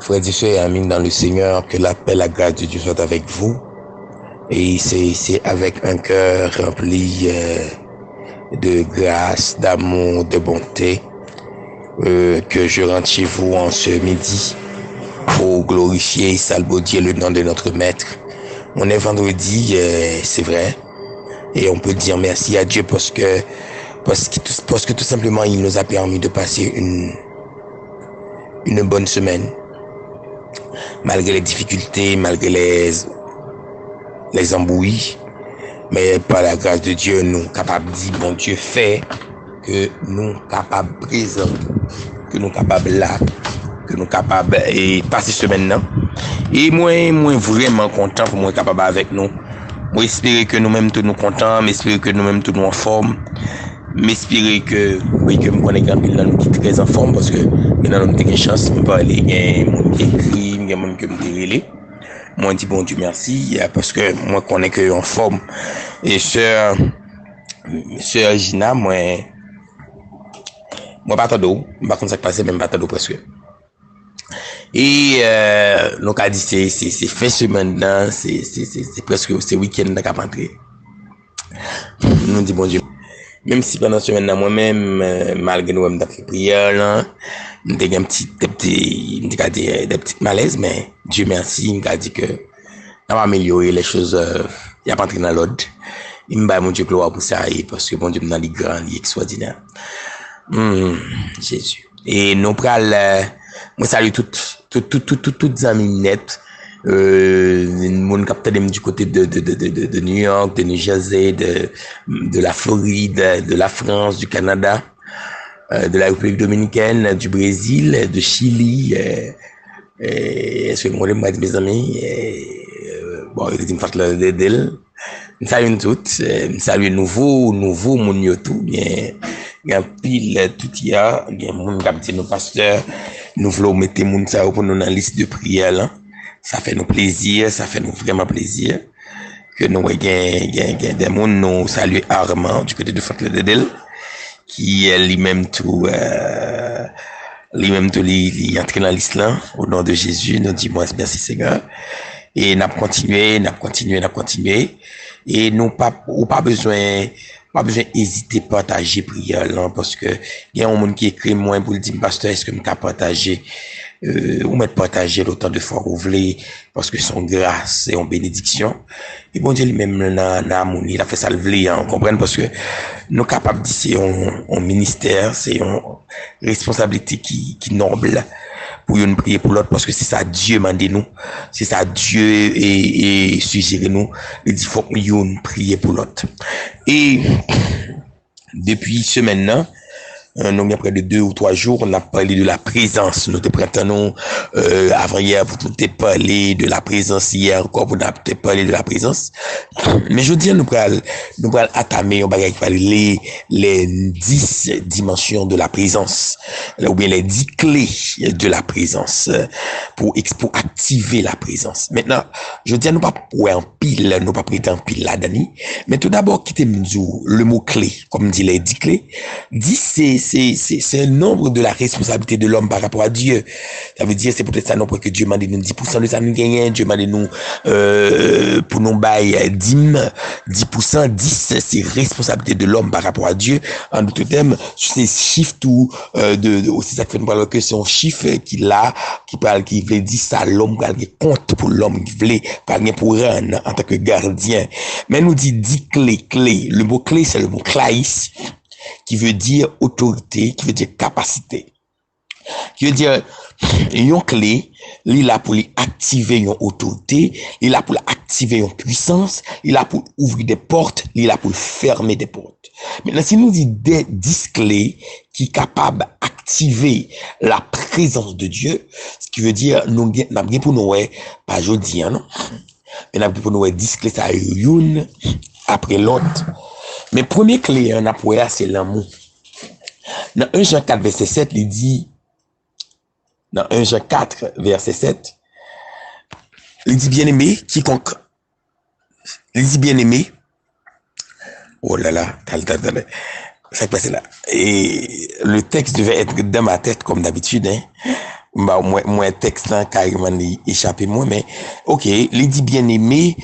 Frères et sœurs et amis dans le Seigneur, que la paix, la grâce de Dieu soit avec vous. Et c'est avec un cœur rempli de grâce, d'amour, de bonté que je rentre chez vous en ce midi pour glorifier et salmodier le nom de notre Maître. On est vendredi, c'est vrai, et on peut dire merci à Dieu parce que tout simplement il nous a permis de passer une bonne semaine, malgré les difficultés, malgré les embrouilles, mais par la grâce de Dieu, nous capables de dire, bon Dieu fait que nous capables présents, que nous capables là, que nous capables et passer semaine là. Et moi vraiment content pour moi capable avec nous. Moi espérer que nous-mêmes tous nous contents, m'espérer que nous-mêmes tous nous en forme, m'espérer que oui que me connais grand pile dans nous qui très en forme parce que maintenant nous avons une chance de parler, il y a monde qui écrit, il y a monde qui me relève. Moi, dis bon Dieu merci, parce que moi, connais que en forme. Et sœur Gina, moi, pas d'eau, pas comme ça que passer, même pas d'eau presque. Et, donc, a dit, c'est fin semaine là, c'est presque, c'est week-end là, qu'à rentrer. Nous dit bon Dieu. Même si pendant la semaine là, moi-même, malgré nous, m'avons fait prière là, nous avons un des petites malaises, mais Dieu merci, il a dit que, on va améliorer les choses, il n'y a pas entré dans l'ordre. Il me bat mon Dieu gloire pour ça, parce que mon Dieu, dans les grands, il est extraordinaire. Jésus. Et nous pral, moi salue toutes amis net, mon capitaine du côté de New York, de New Jersey, de la Floride, de la France, du Canada, de la République dominicaine, du Brésil, de Chili, est-ce que moi, mes amis, bon, il dit, me fait le d'elle. Salut toutes, salut nouveau, mon yotou, bien, pile, tout y a, bien, mon capitaine, nos pasteurs, nous voulons mettre mon ça pour nous dans la liste de prière, là. Ça fait nous plaisir, ça fait nous vraiment plaisir. Que nous, des gens, nous saluer Armand, du côté de Fort Dedel, qui est lui-même tout, il est entré dans liste là, au nom de Jésus, nous disons merci Seigneur. Et n'a continué. Et nous pas besoin hésiter partager prière là, parce que il y a un monde qui écrit moi pour le dire, pasteur, est-ce que me partager, ou mettre partager l'autant de fois vous voulez, parce que son grâce et en bénédiction. Et bon Dieu lui-même, il a fait ça le voulait, hein, on comprend, parce que nous capables d'ici, on ministère, c'est une responsabilité qui noble, pour nous prier pour l'autre, parce que c'est ça Dieu m'a dit nous, c'est ça Dieu et suggéré nous, il dit faut que nous prier pour l'autre. Et depuis ce maintenant, donc près de 2 ou 3 jours, on a parlé de la présence. Nous te prenons avant-hier, vous t'avez parlé de la présence, hier encore, vous avez parlé de la présence. Mais je dis, nous allons attamer, on va parler les 10 dimensions de la présence, ou bien les 10 clés de la présence, pour activer la présence. Maintenant, je dis, nous pas pour un pile, nous pas prêter un pile là, Dani, mais tout d'abord, quittez-nous le mot clé, comme dit les 10 clés. 10, c'est un nombre de la responsabilité de l'homme par rapport à Dieu. Ça veut dire, c'est peut-être ça, non, pour que Dieu m'a dit nous 10% de ça nous gagne, Dieu m'a dit nous, pour nous bailler 10%, 10, c'est responsabilité de l'homme par rapport à Dieu. En d'autres termes, c'est chiffre tout, aussi ça fait nous que c'est un chiffre qui veut dire ça, l'homme, qui compte pour l'homme, qui veut, parler pour rendre en tant que gardien. Mais nous dit 10 clés. Le mot clé, c'est le mot klaïs, qui veut dire autorité, qui veut dire capacité. Qui veut dire, une clé, il est là pour activer une autorité, il est là pour activer une puissance, il est là pour ouvrir des portes, il est là pour fermer des portes. Maintenant, si nous dit 10 clés qui sont capables d'activer la présence de Dieu, ce qui veut dire, nous avons pour nous, pas aujourd'hui, non? Mais nous avons pour nous 10 clés, ça a une après l'autre. Mais première clé, on a pour c'est l'amour. Dans 1 Jean 4, verset 7, il dit, dans 1 Jean 4, verset 7, il dit bien-aimé, quiconque, il dit bien-aimé, oh là là, ça passe là. Et le texte devait être dans ma tête, comme d'habitude, hein. Bah, moi, texte, là, carrément, échappé moi, mais, ok, il dit bien aimé,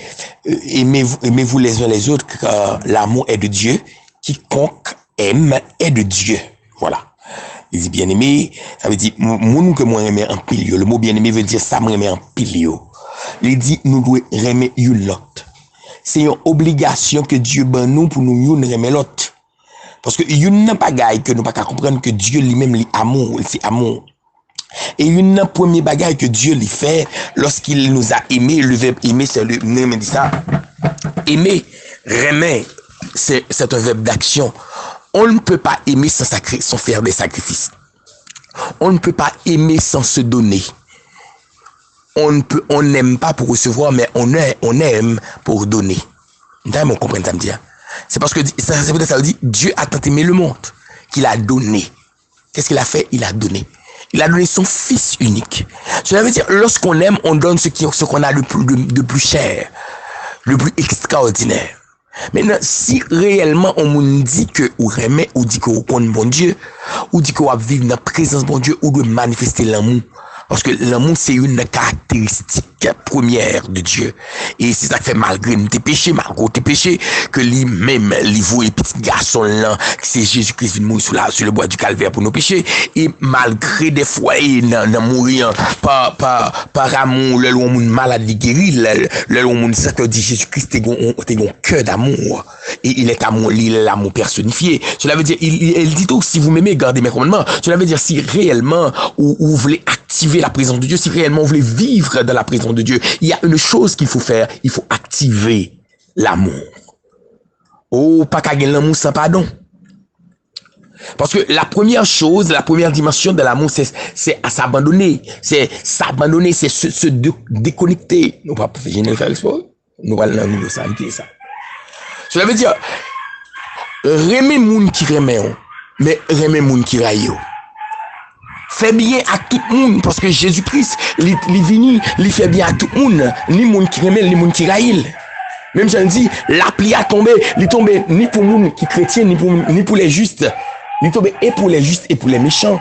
aimez-vous les uns les autres, car l'amour est de Dieu. Quiconque aime est de Dieu. Voilà. Il dit bien aimé, ça veut dire, moun que moi aimer en pile. Le mot bien aimé veut dire ça, moi aimer en pile. Il dit, nous devons aimer l'autre. C'est une obligation que Dieu ben nous pour nous aimer l'autre. Parce que il n'a pas gagné que nous pas comprendre que Dieu lui-même l'amour, c'est amour. Et une premier bagage que Dieu lui fait lorsqu'il nous a aimé, le verbe aimer, c'est le même dit ça. Aimer, remet, c'est un verbe d'action. On ne peut pas aimer sans faire des sacrifices. On ne peut pas aimer sans se donner. On n'aime pas pour recevoir, mais on aime pour donner. On comprend ça me dire. C'est parce que ça veut dire Dieu a tant aimé le monde qu'il a donné. Qu'est-ce qu'il a fait? Il a donné. Il a donné son fils unique. Cela veut dire, lorsqu'on aime, on donne ce qu'on a de plus cher, le plus extraordinaire. Maintenant, si réellement on nous dit que ou remet, ou dit qu'on connaît bon Dieu, ou dit qu'on va vivre dans la présence de bon Dieu, ou de manifester l'amour. Parce que l'amour, c'est une caractéristique première de Dieu. Et c'est ça qui fait malgré tes péchés, malgré tes péchés, que lui-même, vous et petit garçon là, c'est Jésus-Christ qui mourir sur le bois du calvaire pour nos péchés. Et malgré des fois, il n'a mourir par amour, le long monde malade, il guérit, le long monde ça que dit Jésus-Christ, t'es un cœur d'amour. Et il est amour, il est l'amour personnifié. Cela veut dire, il dit tout, si vous m'aimez, gardez mes commandements. Cela veut dire, si réellement, vous voulez activer la présence de Dieu, si réellement vous voulez vivre dans la présence de Dieu, il y a une chose qu'il faut faire, il faut activer l'amour. Oh, pas qu'à gagner l'amour sans pardon. Parce que la première chose, la première dimension de l'amour, c'est à s'abandonner. C'est s'abandonner, c'est se déconnecter. Nous pas faire l'exploit. Nous allons nous ça. Cela veut dire, remet moun qui remet, mais remet moun qui raille. Fait bien à tout le monde, parce que Jésus-Christ, il vini, il fait bien à tout le monde, ni moun qui remet, ni moun qui raille. Même je dis, la pluie a tombé, il tombe ni pour moun qui chrétien, ni pour les justes. Il tombe et pour les justes et pour les méchants.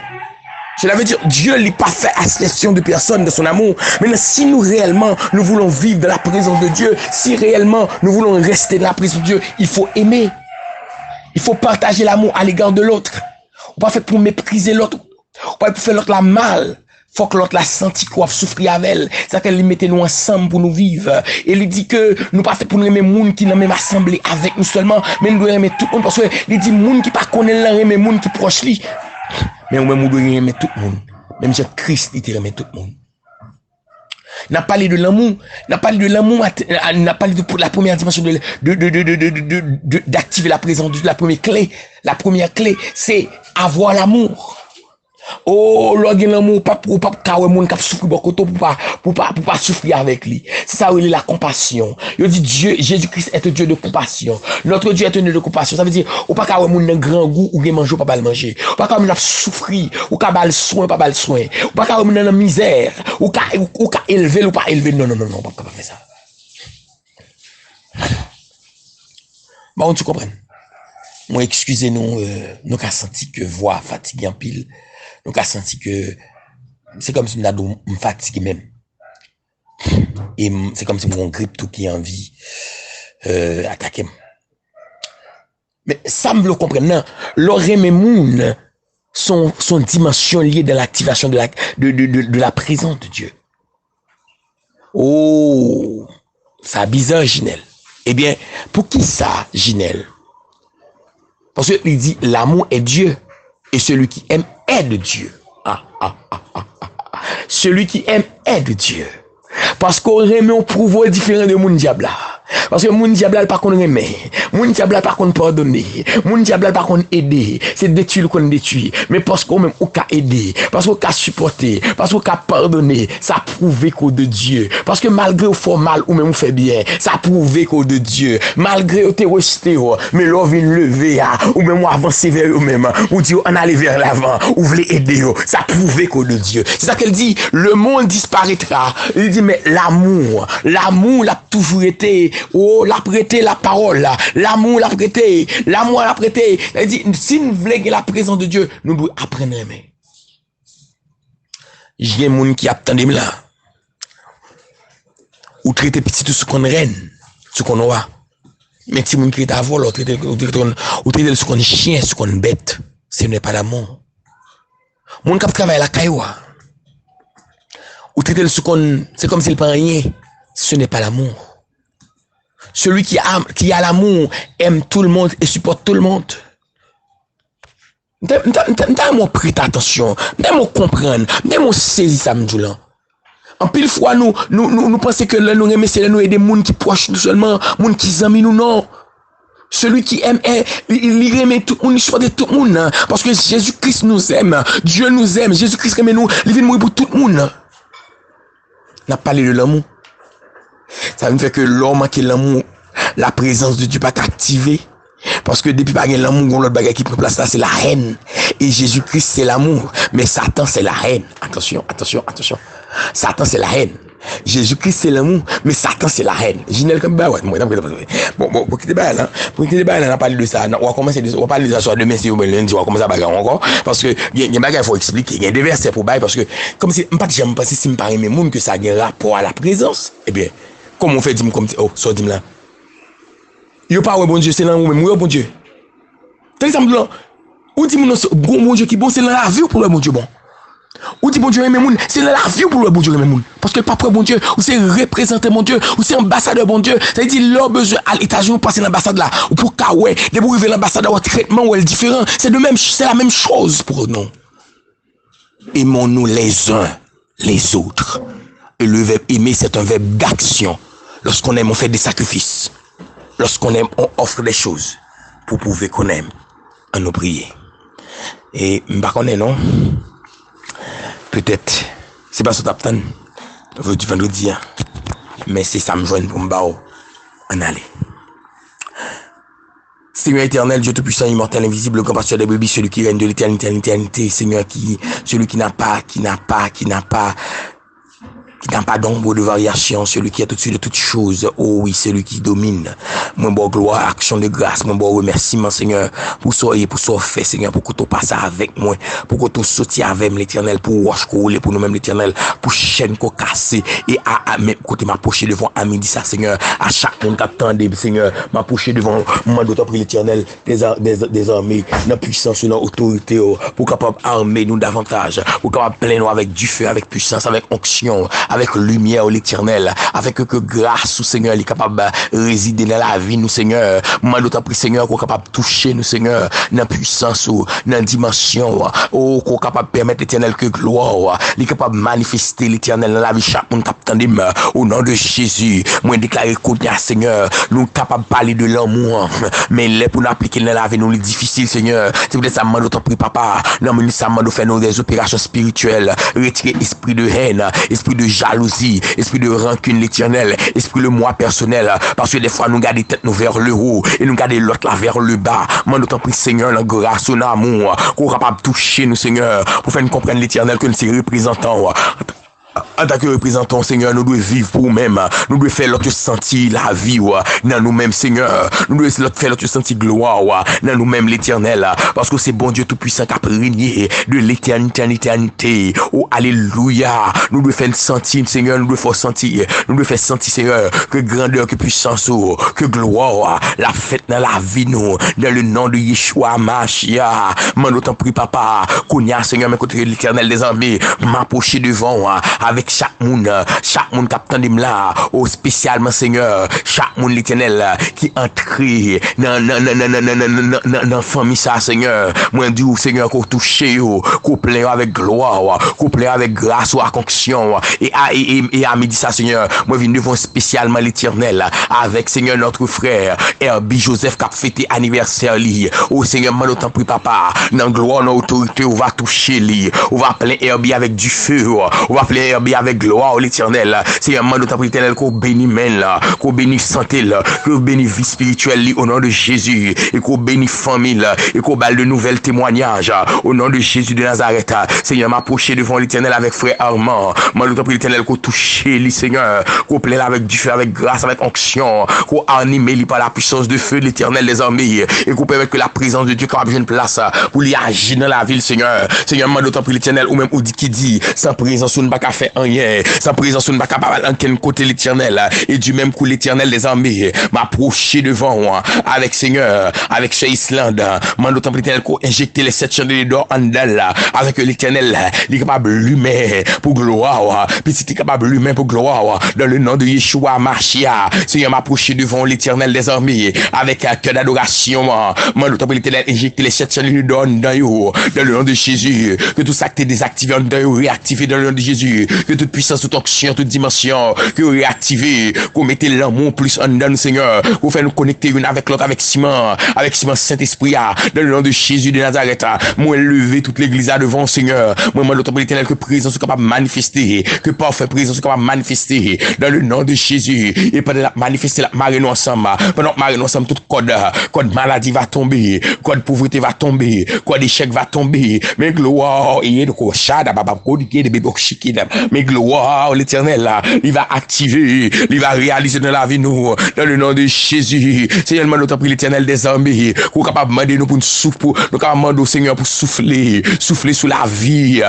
Cela veut dire, Dieu n'a pas fait exception de personne de son amour. Maintenant, si nous réellement, nous voulons vivre de la présence de Dieu, si réellement, nous voulons rester dans la présence de Dieu, il faut aimer. Il faut partager l'amour à l'égard de l'autre. On pas fait pour mépriser l'autre. On pas pour faire l'autre la mal. Faut que l'autre la senti qu'on a souffrir avec elle. C'est qu'elle mettait nous ensemble pour nous vivre. Et il dit que nous pas fait pour nous aimer moun qui n'a même assemblé avec nous seulement, mais nous devons aimer tout le monde parce que il dit moun qui pas connaît l'un aimer moun qui proche lui. Mais nous devons aimer tout le monde. Même Christ il aimé tout le monde. N'a parlé de l'amour, n'a parlé de l'amour, n'a parlé de la première dimension d'activer la présence de Dieu. La première clé, c'est avoir l'amour. Oh, l'organe l'amour, pas pour kawe moun kap souffrir beaucoup pour pas souffrir avec lui. C'est ça où il est la compassion. Il dit Dieu, Jésus-Christ est un Dieu de compassion. Notre Dieu est un Dieu de compassion. Ça veut dire, ou pas kawe moun nan grand goût ou gen manger ou pas bal manger. Ou pas kawe moun souffrir, ou ka bal soin, pas bal soin. Ou pas kawe moun nan misère, ou ka élever ou pas élever. Non, pas faire ça. Bon, tu comprends? Moi, excusez-nous, nous avons senti que voix fatiguée en pile. Nous avons senti que c'est comme si nous avons fatigué même. Et c'est comme si mon grippe tout qui a envie attaquer. Mais ça me le comprendre. Non, l'oreille mes moun sont dimension liée dans l'activation de la présence de Dieu. Oh, ça bizarre, Ginelle. Eh bien, pour qui ça, Ginelle? Parce qu'il dit, l'amour est Dieu. Et celui qui aime est de Dieu. Celui qui aime est de Dieu. Parce qu'on remet un pouvoir différent de mon diable. Parce que mon diable pas qu'on remet. Mon diable pas qu'on pardonner. Mon diable pas qu'on aider. C'est détruire qu'on détruit. Mais parce qu'on même ou qu'a aider. Parce qu'on qu'a supporter. Parce qu'on qu'a pardonner. Ça prouve qu'au de Dieu. Parce que malgré au fait mal ou même on fait bien. Ça prouve qu'au de Dieu. Malgré au te resté. Mais l'on vient lever. Ou même ou avancer vers eux-mêmes. Ou dire on allait vers l'avant. Ou voulez aider. Ça prouve qu'au de Dieu. C'est ça qu'elle dit. Le monde disparaîtra. Il dit mais l'amour l'a toujours été. Oh, l'a prêté la parole, l'amour l'a prêté, l'amour l'a prêté. Il dit, si nous voulons la présence de Dieu, nous devons apprendre à aimer. j'ai des gens qui attendent là. Ou traiter petit tout ce qu'on reine, ce qu'on aura. Mais si vous traitez à vol, ou traitez ce qu'on chien, ce qu'on bête, ce n'est pas l'amour. Mon qui travaille à la cailloua. Ou traitez ce qu'on, c'est comme s'il prend rien. Ce n'est pas l'amour. Celui qui a l'amour aime tout le monde et supporte tout le monde. M'ta prêter attention, m'ta comprendre, m'ta saisir ça m'doulan. En pile fois nous pensons que nous aimer c'est nous aider gens qui proches nous seulement, gens qui aiment nous non. Celui qui aime il aime tout le monde, il supporte tout le monde parce que Jésus-Christ nous aime, Dieu nous aime, Jésus-Christ aime nous, il vient mourir pour tout le monde. N'a parlé de l'amour. Ça veut dire que l'homme qui l'amour, la présence de Dieu pas activée. Parce que depuis pas l'amour, l'autre bagage qui prend place là, c'est la haine. Et Jésus-Christ, c'est l'amour. Mais Satan, c'est la haine. Attention. Satan, c'est la haine. Jésus-Christ, c'est l'amour. Mais Satan, c'est la haine. Ginelle comme bah ouais. Bon, pour quitter bah là. Pour quitter bah là, on a parlé de ça. On va commencer, on va parler de ça soit demain, si vous me lundi, on va commencer à bagarre encore. Parce que, il y a des bagages, il faut expliquer. Il y a des versets pour bailler. Parce que, comme si, pas j'aime penser si me paraît mes monde que ça a un rapport à la présence. Eh bien, comment on fait, dis-moi comme, oh, so dis-moi là. Yo pas ouais bon Dieu, c'est là ou même ouais bon Dieu. T'as ça me ou dit mon bon Dieu qui bon c'est dans la vie pour le bon Dieu bon. Ou dit bon Dieu même moun, c'est dans la vie pour le bon Dieu même moun. Parce que pas pour bon Dieu, ou c'est représenter mon Dieu, ou c'est ambassadeur bon Dieu. Ça veut dire leur besoin à l'États-Unis passer l'ambassade là ou pour Kawé, de pour arriver l'ambassade au traitement ou est différent, c'est la même chose pour nous. Aimons-nous les uns les autres. Et le verbe aimer c'est un verbe d'action. Lorsqu'on aime on fait des sacrifices. Lorsqu'on aime, on offre des choses pour prouver qu'on aime en nous prier. Et, par contre, non, peut-être, c'est pas ce que tu as du vendredi, mais c'est ça me joigne pour me battre en aller. Seigneur éternel, Dieu tout-puissant, immortel, invisible, le grand pasteur des brebis, celui qui règne de l'éternité à l'éternité, Seigneur, celui qui n'a pas d'ombre de variation, celui qui est au-dessus de toutes choses. Oh oui, celui qui domine. Mon bon gloire, action de grâce, mon bon remerciement, Seigneur, pour ça et pour ça fait, Seigneur, pour que tu passes avec moi, pour que tu sautes avec l'Éternel, pour wash couler pour nous-mêmes l'Éternel, pour chaîne qu'on casse et à même côté m'approcher devant à midi ça, Seigneur, à chaque monde qui attendait, Seigneur, m'approcher devant moi d'autant pour l'Éternel, des armées, dans puissance, dans autorité, pour capable armer nous davantage, pour capable plein nous avec du feu, avec puissance, avec onction, avec lumière l'Éternel, avec que grâce au Seigneur, il est capable de résider dans la vie, nous, Seigneur. Moi, d'autant plus, Seigneur, qu'on est capable de toucher, nous, Seigneur, dans la puissance, dans la dimension, qu'on est capable de permettre l'Éternel que gloire, il est capable de manifester l'Éternel dans la vie, chaque monde qui au nom de Jésus. Moi, déclarer qu'on est, Seigneur, nous sommes capables de parler de l'amour, mais les pour nous appliquer dans la vie, nous, c'est difficile, Seigneur. C'est peut-être ça, moi, d'autant plus, papa, non, mais nous, ça, nous faire des opérations spirituelles, retirer esprit de haine, esprit de jalousie, esprit de rancune l'Éternel, esprit de moi personnel, parce que des fois nous gardons tête nous vers le haut et nous gardons l'autre là vers le bas. Moi nous t'en prie Seigneur, la grâce, son amour, qu'on est capable de toucher nous Seigneur, pour faire nous comprendre l'Éternel que nous sommes représentants. En tant que représentant, Seigneur, nous devons vivre pour nous-mêmes. Nous devons faire l'autre sentir la vie, dans nous-mêmes, Seigneur. Nous devons faire l'autre sentir gloire, dans nous-mêmes, l'Éternel. Parce que c'est bon Dieu Tout-Puissant qui a régné de l'éternité en éternité. Oh, alléluia. Nous devons faire sentir, Seigneur, nous devons sentir, Seigneur, que grandeur, que puissance, que gloire, la fête dans la vie, nous, dans le nom de Yeshua, Machia. Moi, nous t'en prie, papa, qu'on y a, Seigneur, mais côté l'Éternel des armées, m'approcher devant, avec chaque monde qui attend là, oh spécialement Seigneur, chaque monde l'Éternel qui entre dans famille ça Seigneur, moi dis Seigneur qu'on touche qu'on plein avec gloire, qu'on plein avec grâce ou avec onction et à midi ça Seigneur, moi viens devant spécialement l'Éternel avec Seigneur notre frère Herbie Joseph qui a fêté anniversaire li. Oh Seigneur, moi autant prie papa, dans gloire dans autorité on va toucher lui, on va plein Herbie avec du feu, on va plein Herbie avec gloire, l'éternel. Seigneur, demande pour l'éternel qu'on bénisse main là, qu'on bénisse santé là, qu'on bénisse vie spirituelle au nom de Jésus, et qu'on bénisse famille là, et qu'on balle de nouvelles témoignages au nom de Jésus de Nazareth. Seigneur, m'approcher devant l'éternel avec frère Armand. Demande pour l'éternel qu'on touche lui, Seigneur, qu'on plaît avec du feu, avec grâce, avec onction, qu'on anime lui par la puissance de feu de l'éternel des armées, et qu'on permette que la présence de Dieu capable une place pour lui agir dans la ville, Seigneur. Seigneur, demande pour l'éternel, ou même ou dit qui dit, sans présence, on ne va pas faire rien, sans présence, on ne va pas capable en quel côté l'éternel, et du même coup l'éternel des armées, m'approcher devant moi, avec Seigneur, avec ce Islande, demande pour l'éternel qu'on injecte les 7 chandeliers d'or en dalle, avec l'éternel, il est capable lui-même pour gloire, puis il est capable lui-même pour gloire, dans le nom de Yeshua Machia. Seigneur, m'approcher devant l'éternel des armées, avec un cœur d'adoration, demande pour l'éternel, injecter les 7 chandeliers d'or dans le nom de Jésus, que tout ça que t'es désactivé en dedans, réactivé dans le nom de Jésus, que toute puissance, toute onction, toute dimension, que réactivé, qu'on mette l'amour plus en dedans, Seigneur, qu'on fait nous connecter une avec l'autre, avec Simon Saint-Esprit, dans le nom de Jésus de Nazareth. Moi, lever toute l'église à devant, Seigneur. Moi, l'autre pour l'éternel, que présence soit capable de manifester, que parfait présence soit capable de manifester, dans le nom de Jésus, et pendant la manifester, la marée nous ensemble, pendant que marée nous ensemble, tout code maladie va tomber, code pauvreté va tomber, code échec va tomber, mais gloire, et de quoi, chada, baba, code de bébé, mais gloire, l'éternel, là, il va activer, il va réaliser dans la vie, nous, dans le nom de Jésus. Seigneur, nous t'en prie l'éternel des armées, qu'on est capable de demander nous pour nous souffler, nous capable de demander au Seigneur pour souffler sous la vie,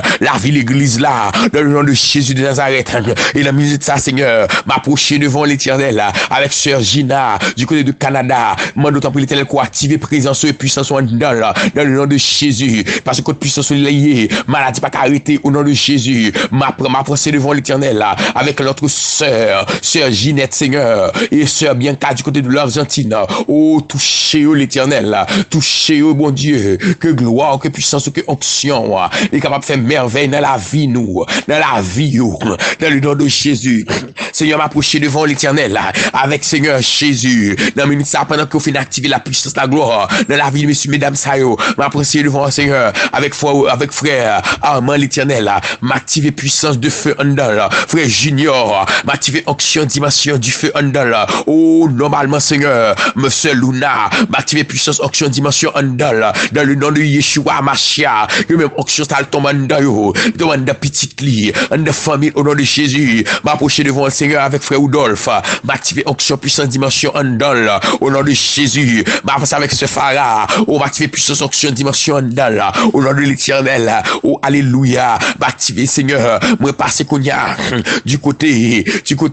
l'église là, dans le nom de Jésus de Nazareth. Et la musique de ça, Seigneur, m'approcher devant l'éternel, avec sœur Gina, du côté du Canada, nous t'en prie l'éternel qu'on active présence et puissance dans le nom de Jésus, parce que puissance liée, maladie pas arrêter au nom de Jésus, m'approcher devant l'éternel, avec notre sœur Ginette, Seigneur, et sœur Bianca du côté de l'Argentine. Oh, touchez-eux l'éternel, touchez-eux, bon Dieu, que gloire, que puissance, que onction, est capable de faire merveille dans la vie, nous, dans la vie, dans le nom de Jésus. Seigneur, m'approcher devant l'éternel, avec Seigneur Jésus, dans la minute ça, pendant que vous finissez d'activer la puissance, la gloire, dans la vie, messieurs, mesdames, ça, m'approcher devant Seigneur, avec frère Armand l'éternel, m'activer puissance de feu en dedans, frère Junior, m'activer onction, dimension du feu en dedans, oh, normalement, Seigneur, monsieur Luna, m'activer puissance, onction, dimension en dedans, dans le nom de Yeshua Machia, que même onction, ça tombe en dedans, dans de petite lit, en de famille, au nom de Jésus, m'approcher devant le Seigneur avec frère Rudolph, m'activer onction, puissance, dimension en dedans, au nom de Jésus, m'avancer avec ce Farah, oh, m'activer puissance, onction, dimension en dedans, au nom de l'Éternel, oh, alléluia, m'activer, Seigneur, moi, passer qu'on y a, du côté,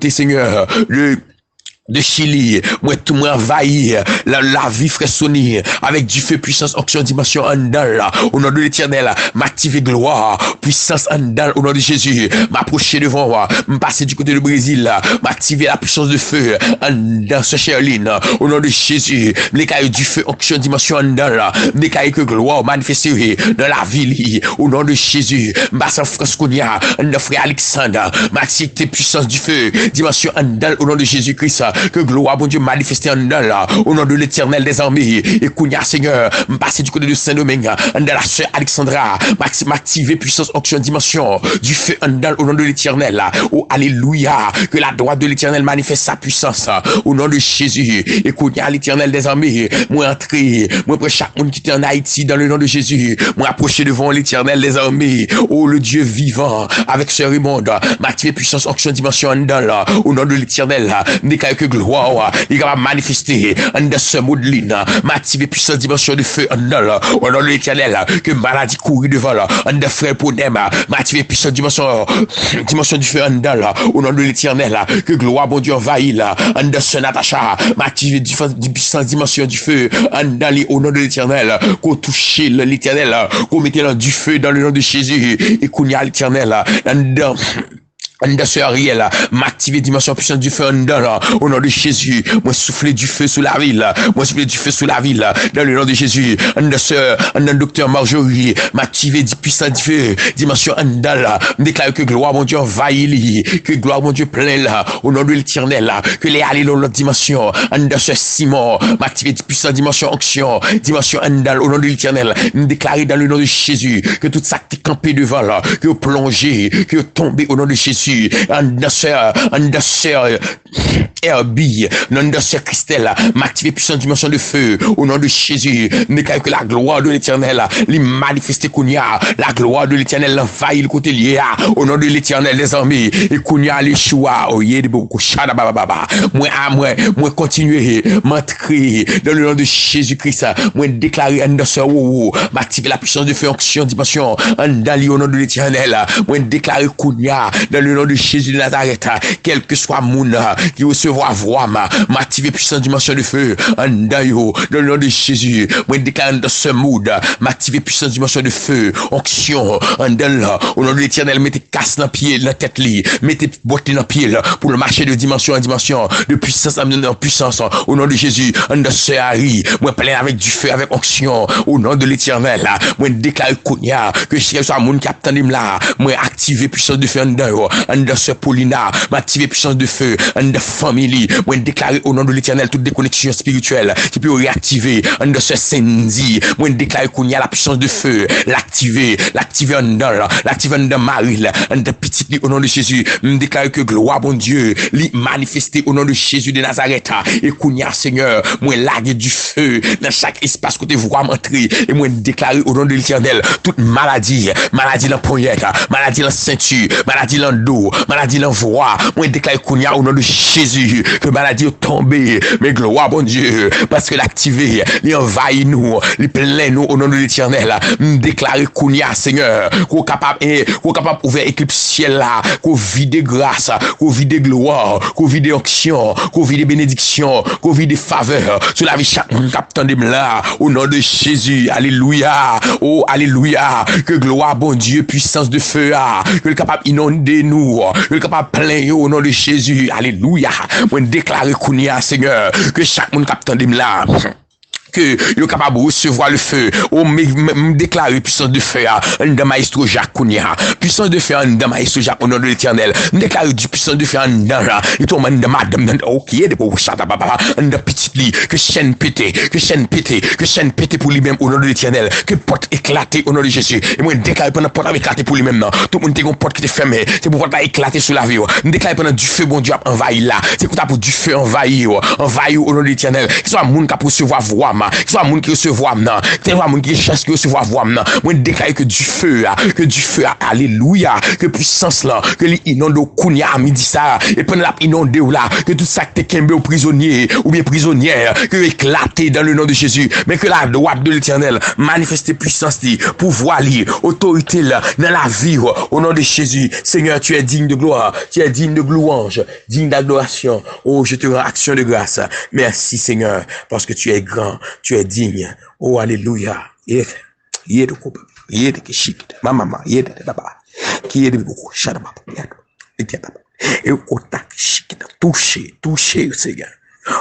Seigneur, de Chili, moi tout moi envahi la vie frissonner avec du feu, puissance, onction, dimension en dedans, au nom de l'Éternel, m'activer gloire, puissance en dedans, au nom de Jésus, m'approcher devant moi, m'passer du côté du Brésil, m'activer la puissance de feu en dedans, ce Cherline, au nom de Jésus, m'écailler du feu, onction, dimension en dedans, m'écailler que gloire manifester dans la ville, au nom de Jésus, m'passer Frasconia, de frère Alexandre, m'activer puissance du feu, dimension en dedans, au nom de Jésus-Christ, que gloire, bon Dieu, manifester en dedans là, au nom de l'Éternel des armées, et Kounia, Seigneur, m'passer du côté de Saint-Domingue, en de la sœur Alexandra, m'activer puissance, onction, dimension, du feu en dedans, au nom de l'Éternel, oh, alléluia, que la droite de l'Éternel manifeste sa puissance, au nom de Jésus, et Kounia, l'Éternel des armées, moi entrer, moi pour chaque monde qui était en Haïti, dans le nom de Jésus, moi approcher devant l'Éternel des armées, oh, le Dieu vivant, avec ce Raymond, m'activer puissance, onction, dimension en dedans là, au nom de l'Éternel, que gloire, il va manifester en de ce modeline, m'activer puissance dimension de feu en dedans, au nom de l'Éternel, que maladie courir devant là, en de frère pour dem, m'activer puissance dimension du feu en dedans, au nom de l'Éternel, que gloire, bon Dieu, envahit là, en de ce Natacha, m'activer puissance dimension du feu en dedans, au nom de l'Éternel, qu'on touche l'Éternel, qu'on mette du feu dans le nom de Jésus, et qu'on y a l'Éternel, en de ce Ariel, m'activer dimension puissante du feu en dedans, au nom de Jésus, moi souffler du feu sous la ville, moi souffler du feu sous la ville, dans le nom de Jésus, en de docteur Marjorie, m'activer puissance du feu, dimension en dedans, me déclare que gloire, mon Dieu, envahit, que gloire, mon Dieu, plein là, au nom de l'Éternel, que les aller dans l'autre dimension, en de ce Simon, m'activer puissance, dimension onction, dimension en dedans, au nom de l'Éternel, me déclarer dans le nom de Jésus, que tout ça qui est campé devant là, que plongé, que tombé au nom de Jésus, Jésus, en sœur Herbie, non de sœur Christelle, m'activer puissante dimension de feu, au nom de Jésus, déclare que la gloire de l'éternel, les manifester Kounia, la gloire de l'éternel, l'envahit le côté lié, au nom de l'éternel des armées, et Kounia, les choix, oh yé de beaucoup, chada baba, moi continuer, m'entrer dans le nom de Jésus-Christ, moi déclarer en sœur, m'activer la puissance de feu, onction, dimension, en dali au nom de l'éternel, moi déclarer Kounia, dans le nom de Jésus de Nazareth, quel que soit mon qui recevoir voix, m'activer puissance dimension de feu, en dayo, dans le nom de Jésus, moi déclarer dans ce mood, m'activer puissance dimension de feu, onction, en dans au nom de l'éternel, mettez casse dans pied, dans tête li, mettez boîte dans pied, pour le marcher de dimension en dimension, de puissance en puissance, au nom de Jésus, en de ce Harry, moi plein avec du feu, avec onction, au nom de l'éternel, moi déclarer Kounia, que si soit moun qui attendait là, moi activer puissance de feu en de ce Paulina, m'activer puissance de feu, en de famille, moi déclarer au nom de l'éternel toute déconnexion spirituelle, qui peut réactiver, en de ce Senzi, moi déclarer Kounia la puissance de feu, l'activer en dedans, l'activer en dedans Marie, en de petite au nom de Jésus, me déclarer que gloire bon Dieu, li manifester au nom de Jésus de Nazareth, et Kounia Seigneur, moi laguer du feu dans chaque espace côté voix m'entrer, et moi déclarer au nom de l'éternel toute maladie dans poignette, maladie dans ceinture, maladie dans dos, maladie dans voix, moi déclarer Kounia au nom de Jésus, que maladie est tombée, mais gloire bon Dieu, parce que l'activer, il envahit nous, il plein nous au nom de l'éternel, me déclarer Kounia Seigneur, qu'on capable ouvrir éclipse ciel là, qu'on vide grâce, qu'on vide gloire, qu'on vide onction, qu'on vide bénédiction, qu'on vide faveur, sur la vie chaque monde captant de là, au nom de Jésus, alléluia, oh alléluia, que gloire bon Dieu, puissance de feu, que le capable inonder nous, que le capable plein au nom de Jésus, alléluia, moi déclarer Kounia Seigneur, que chaque monde captant de là, que yo capable de recevoir le feu, ou me déclarer puissance de feu en de maestro Jacques Kounia, puissance de feu en de maestro Jacques au nom de l'éternel, me déclarer du puissance de feu en de et tout man de madame OK de pour chata papa en de petite lit, que chaîne pété pour lui-même au nom de l'éternel, que porte éclater au nom de Jésus, et moi déclarer pendant porte éclater pour lui-même, tout le monde une porte qui est fermée, c'est pour porte éclater sur la vie, me déclarer pendant du feu bon Dieu envahi là, c'est pour du feu envahi au nom de l'éternel, que soit monde qui recevoir voix, que soit moun qui recevoir nan, que soit moun qui chance qui recevoir voix nan, moi déclare que du feu, alléluia, que puissance là, que li inonde Kounia à midi ça, et pendant la inonde ou là, que tout ça que t'es kembe aux prisonniers, ou bien prisonnières, que éclater dans le nom de Jésus, mais que la droite de l'éternel manifeste puissance li, pouvoir li, autorité là, dans la vie, au nom de Jésus, Seigneur, tu es digne de gloire, tu es digne de louange, digne d'adoration, oh, je te rends action de grâce, merci Seigneur, parce que tu es grand, tu es digne. Oh, alléluia. Yede coupe. Yede que chic. Maman, yede de là-bas. Qui yede beaucoup. Chadama. Et au contact chic. Toucher, Seigneur.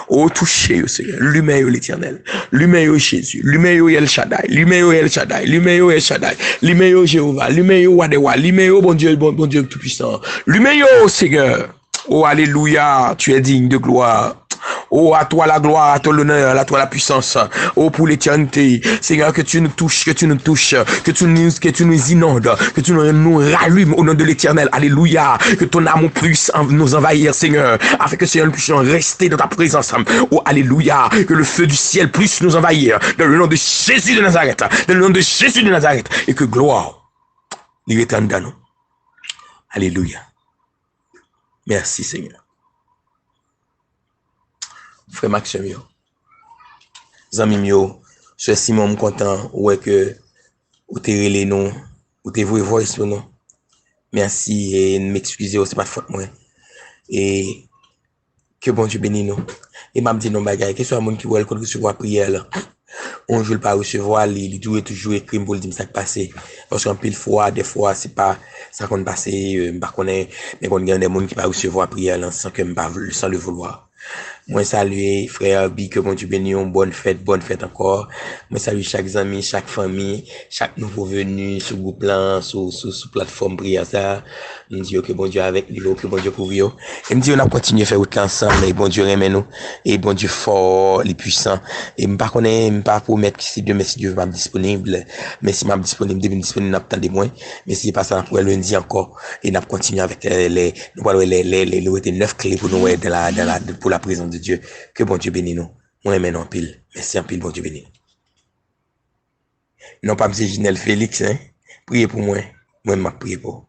Oh, toucher, Seigneur. L'humain, l'éternel. L'humain, Jésus. L'humain, El Shaddai. L'humain, El Shaddai. L'humain, El Shaddai. L'humain, Jéhovah. L'humain, Wadewa. L'humain, bon Dieu tout-puissant. L'humain, Seigneur. Oh, alléluia. Tu es digne de gloire. Oh, à toi la gloire, à toi l'honneur, à toi la puissance. Oh, pour l'éternité. Seigneur, que tu nous touches, que tu nous inondes, que tu nous rallumes au nom de l'éternel. Alléluia. Que ton amour puisse nous envahir, Seigneur, afin que Seigneur, nous puissions rester dans ta présence. Oh, alléluia. Que le feu du ciel puisse nous envahir. Dans le nom de Jésus de Nazareth. Dans le nom de Jésus de Nazareth. Et que gloire, il est en nous. Alléluia. Merci, Seigneur. Frère Maxime yo, zami yo, Sœur Simon content ouais que ou te relé nous, ou te voix voice pour nous. Merci et m'excuser, c'est pas faute moi. Et que bon Dieu bénisse nous. Et m'a dit non bagaille, que soit monde qui veut recevoir prière là. On joue pas recevoir, il doit toujours écrire pour le dire ça qui passé. Parce qu'en pile fois, des fois c'est pas ça qu'on passe, pas connaît, mais qu'on gagne des monde qui pas recevoir prière là sans que sans le vouloir. Moi saluer frère Bi, que bon Dieu bénisse, bonne fête encore. Moi saluer chaque ami, chaque famille, chaque nouveau venu sur groupe là, sur plateforme prière ça. Me dit que bon Dieu avec lui, que bon Dieu couvre yo. Et me dit on a continué à faire route ensemble et bon Dieu remet nous et bon Dieu fort, les puissants. Et me pas connaît, me pas promettre que si Dieu va me disponible, mais si m'a disponible, devine disponible n'attendez moins. Mais si pas ça pour lundi encore et n'a continué avec les 9 clés pour nous pour la présence de Dieu. Que bon Dieu bénisse nous. Moi aime en pile. Merci en pile, bon Dieu bénisse. Non pas M. Ginel Félix, hein. Priez pour moi. Moi m'a prié pour.